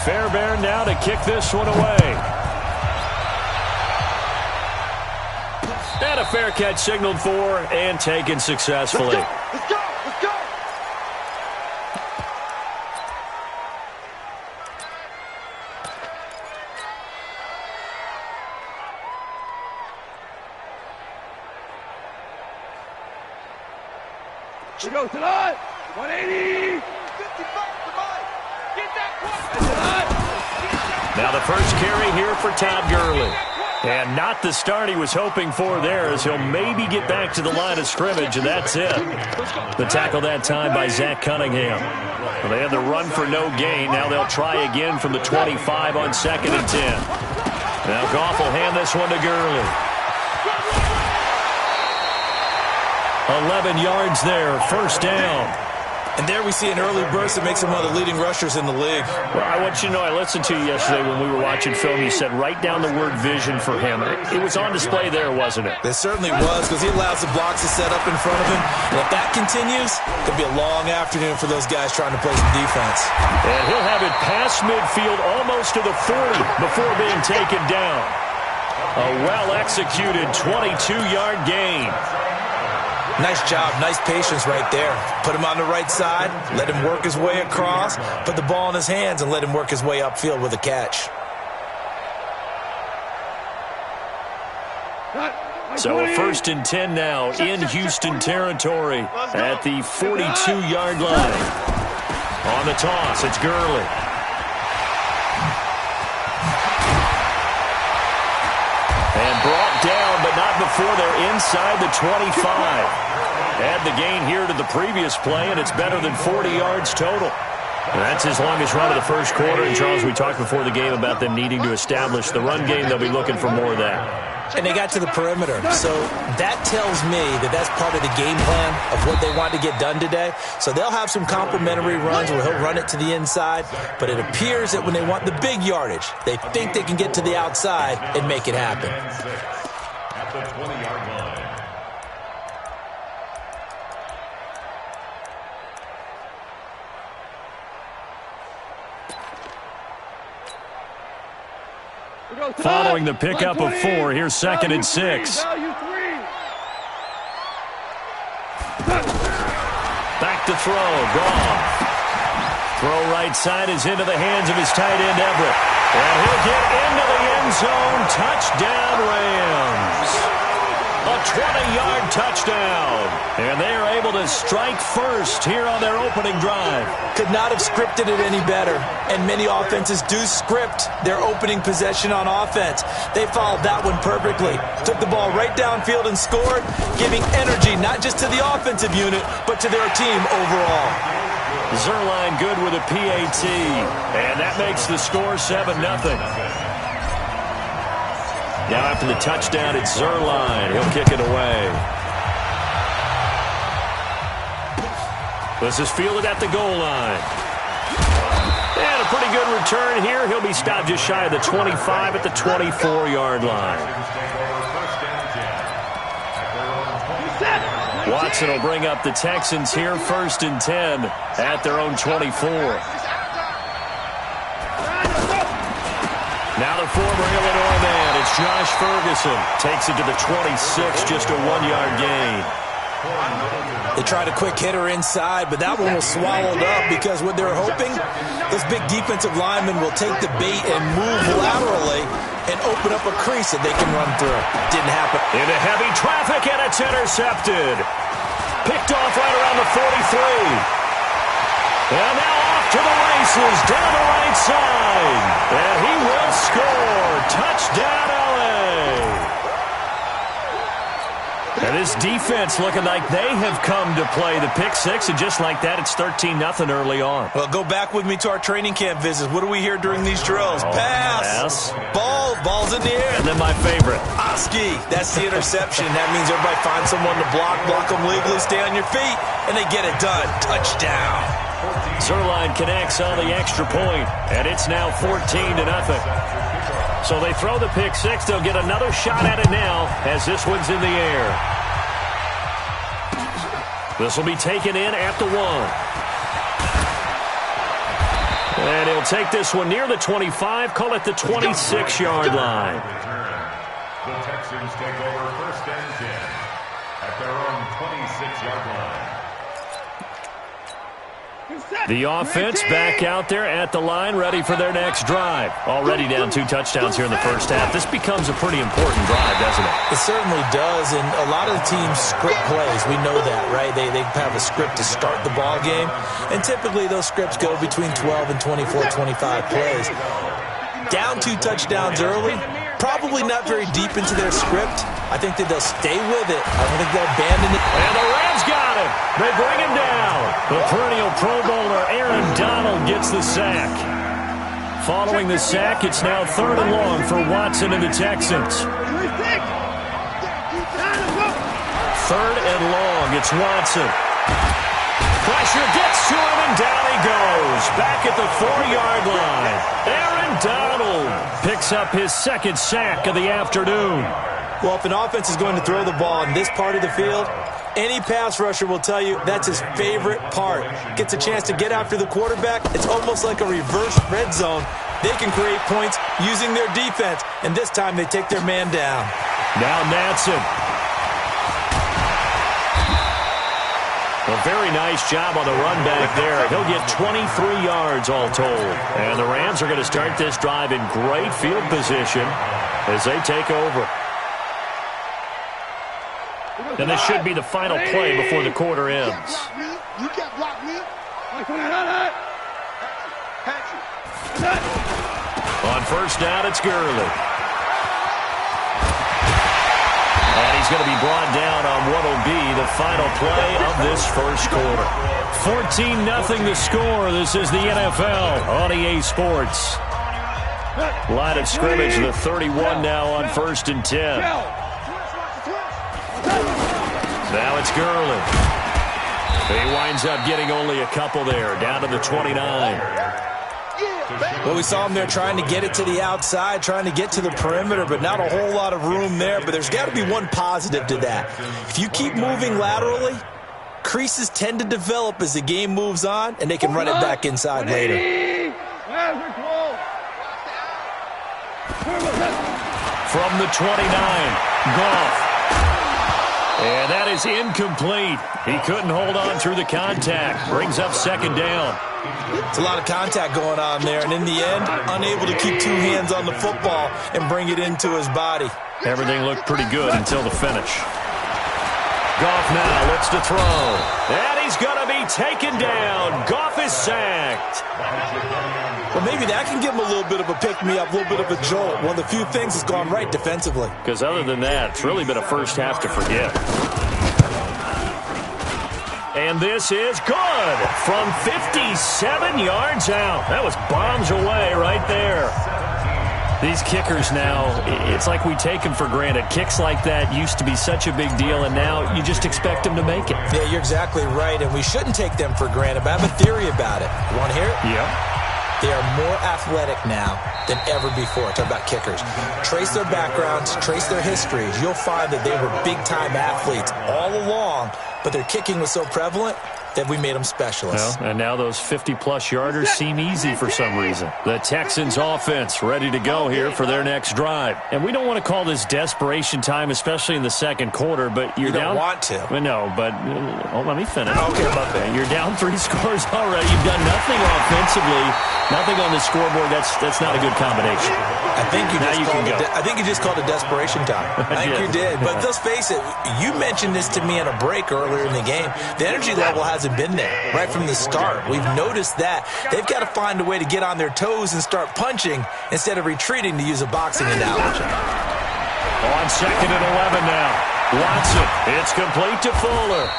Fairbairn now to kick this one away. And a fair catch signaled for and taken successfully. Let's go! Let's go! We go tonight. 180. 55 tonight. Get that one. Now the first carry here for Todd Gurley. And not the start he was hoping for there, as he'll maybe get back to the line of scrimmage, and that's it. The tackle that time by Zach Cunningham. Well, they had the run for no gain. Now they'll try again from the 25 on 2nd and 10. Now Goff will hand this one to Gurley. 11 yards there, first down. And there we see an early burst that makes him one of the leading rushers in the league. Well, I want you to know, I listened to you yesterday when we were watching film. You said write down the word vision for him. It was on display there, wasn't it? It certainly was, because he allows the blocks to set up in front of him. And if that continues, it could be a long afternoon for those guys trying to play some defense. And he'll have it past midfield almost to the 40 before being taken down. A well-executed 22-yard gain. Nice job, nice patience right there. Put him on the right side, let him work his way across, put the ball in his hands, and let him work his way upfield with a catch. So a 1st and 10 now in Houston territory at the 42-yard line. On the toss, it's Gurley. And brought down, but not before they're inside the 25. Add the gain here to the previous play, and it's better than 40 yards total. And that's his longest run of the first quarter. And, Charles, we talked before the game about them needing to establish the run game. They'll be looking for more of that. And they got to the perimeter. So that tells me that that's part of the game plan of what they want to get done today. So they'll have some complementary runs where he'll run it to the inside. But it appears that when they want the big yardage, they think they can get to the outside and make it happen. At the 20-yard line. Following the pickup of 4, here's 2nd and 6. Back to throw, Goff. Throw right side is into the hands of his tight end, Everett. And he'll get into the end zone. Touchdown, Rams. A 20-yard touchdown. And they are able to strike first here on their opening drive. Could not have scripted it any better. And many offenses do script their opening possession on offense. They followed that one perfectly. Took the ball right downfield and scored, giving energy not just to the offensive unit, but to their team overall. Zuerlein good with a PAT. And that makes the score 7-0. Now after the touchdown, it's Zuerlein. He'll kick it away. This is fielded at the goal line. And a pretty good return here. He'll be stopped just shy of the 25 at the 24-yard line. Watson will bring up the Texans here, 1st and 10 at their own 24. Now the former Illinois man, it's Josh Ferguson. Takes it to the 26, just a 1-yard gain. They tried a quick hitter inside, but that one was swallowed up because what they're hoping, those big defensive linemen will take the bait and move laterally and open up a crease that they can run through. Didn't happen. Into heavy traffic, and it's intercepted. Picked off right around the 43. And now off to the races, down the right side. And he will score. Touchdown, LA. And this defense looking like they have come to play the pick six, and just like that, it's 13-0 early on. Well, go back with me to our training camp visits. What do we hear during these drills? Pass. Ball's in the air. And then my favorite. Oski. That's the interception. That means everybody finds someone to block them legally, stay on your feet, and they get it done. Touchdown. Zuerlein connects on the extra point, and it's now 14-0. So they throw the pick six. They'll get another shot at it now as this one's in the air. This will be taken in at the 1. And he'll take this one near the 25, call it the 26-yard line. The Texans take over 1st and 10 at their own 26-yard line. The offense back out there at the line, ready for their next drive. Already down 2 touchdowns here in the first half. This becomes a pretty important drive, doesn't it? It certainly does, and a lot of the teams script plays. We know that, right? They have a script to start the ball game, and typically those scripts go between 12 and 24, 25 plays. Down 2 touchdowns early, probably not very deep into their script. I think that they'll stay with it. I don't think they'll abandon it. And the Rams got him. They bring him down. The perennial Pro Bowler Aaron Donald gets the sack. Following the sack, it's now 3rd and long for Watson and the Texans. 3rd and long. It's Watson. Pressure gets to him, and down he goes. Back at the 4-yard line. Aaron Donald picks up his 2nd sack of the afternoon. Well, if an offense is going to throw the ball in this part of the field, any pass rusher will tell you that's his favorite part. Gets a chance to get after the quarterback. It's almost like a reverse red zone. They can create points using their defense, and this time they take their man down. Now Natson. A very nice job on the run back there. He'll get 23 yards all told. And the Rams are going to start this drive in great field position as they take over. And this should be the final play before the quarter ends. You can't block me. On 1st down, it's Gurley. And he's going to be brought down on what will be the final play of this first quarter. 14-0 the score. This is the NFL on EA Sports. Line of scrimmage, the 31 now on 1st and 10. Now it's Gurley. He winds up getting only a couple there, down to the 29. Well, we saw him there trying to get it to the outside, trying to get to the perimeter, but not a whole lot of room there. But there's got to be one positive to that. If you keep moving laterally, creases tend to develop as the game moves on, and they can run it back inside later. From the 29, Goff. And that is incomplete. He couldn't hold on through the contact. Brings up 2nd down. It's a lot of contact going on there, and in the end, unable to keep 2 hands on the football and bring it into his body. Everything looked pretty good until the finish. Goff now looks to throw. And he's going to be taken down. Goff is sacked. Well, maybe that can give him a little bit of a pick-me-up, a little bit of a jolt. One of the few things that's gone right defensively. Because other than that, it's really been a first half to forget. And this is good from 57 yards out. That was bombs away right there. These kickers now, it's like we take them for granted. Kicks like that used to be such a big deal, and now you just expect them to make it. Yeah, you're exactly right, and we shouldn't take them for granted, but I have a theory about it. You want to hear it? Yeah. They are more athletic now than ever before. Talk about kickers. Trace their backgrounds, trace their histories. You'll find that they were big-time athletes all along, but their kicking was so prevalent that we made them specialists. Well, and now those 50-plus yarders seem easy for some reason. The Texans offense ready to go here for their next drive. And we don't want to call this desperation time, especially in the 2nd quarter, but you're down. You don't want to. No, but let me finish. Okay, about that. You're down 3 scores already. You've done nothing offensively, nothing on the scoreboard. That's not a good combination. I think you just called it desperation time. I think you did. But let's face it, you mentioned this to me on a break earlier in the game. The energy level hasn't been there right from the start. We've noticed that. They've got to find a way to get on their toes and start punching instead of retreating, to use a boxing analogy. On 2nd and 11 now. Watson. It's complete to Fuller.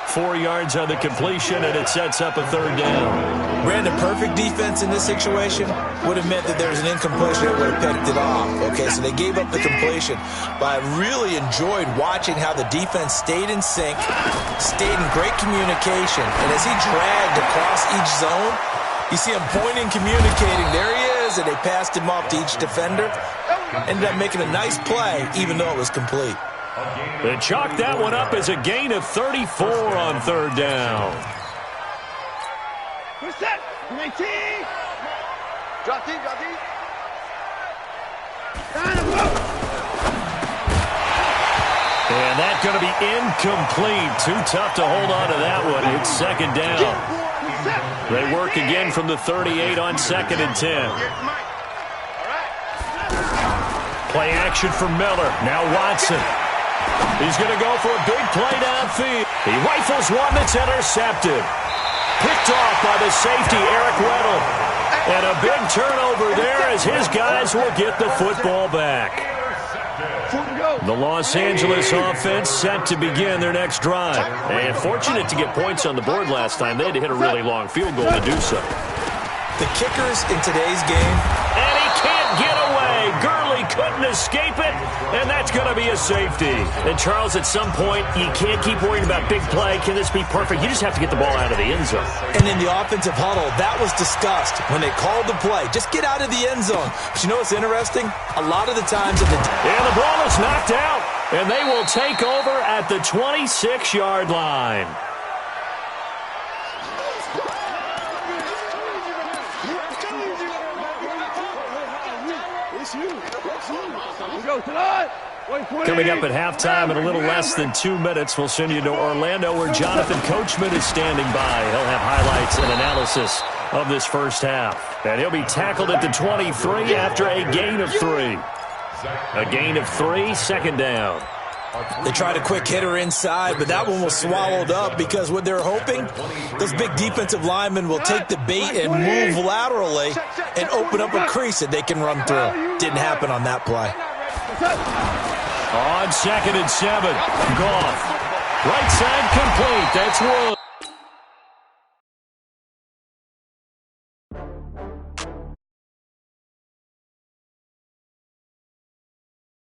4 yards on the completion, and it sets up a 3rd down. Brandon, perfect defense in this situation would have meant that there was an incompletion that would have picked it off. Okay, so they gave up the completion. But I really enjoyed watching how the defense stayed in sync, stayed in great communication. And as he dragged across each zone, you see him pointing, communicating. There he is, and they passed him off to each defender. Ended up making a nice play, even though it was complete. They chalk that one up as a gain of 34 on 3rd down. 19. Drop deep, drop deep. And that's going to be incomplete. Too tough to hold on to that one. It's second down. They work again from the 38 on 2nd and 10. Play action for Miller. Now Watson. He's going to go for a big play downfield. He rifles one that's intercepted. Picked off by the safety, Eric Weddle. And a big turnover there as his guys will get the football back. The Los Angeles offense set to begin their next drive. And fortunate to get points on the board last time. They had to hit a really long field goal to do so. The kickers in today's game. And he can't get away. Gurley couldn't escape it. And that's going to be a safety. And Charles, at some point, you can't keep worrying about big play. Can this be perfect? You just have to get the ball out of the end zone. And in the offensive huddle, that was discussed when they called the play. Just get out of the end zone. But you know what's interesting? A lot of the times... And the ball is knocked out. And they will take over at the 26-yard line. Coming up at halftime in a little less than 2 minutes, we'll send you to Orlando where Jonathan Coachman is standing by. He'll have highlights and analysis of this first half. And he'll be tackled at the 23 after a gain of 3. A gain of 3, second down. They tried a quick hitter inside, but that one was swallowed up because what they're hoping, those big defensive linemen will take the bait and move laterally and open up a crease that they can run through. Didn't happen on that play. On 2nd and 7, Goff. Right side complete. That's one.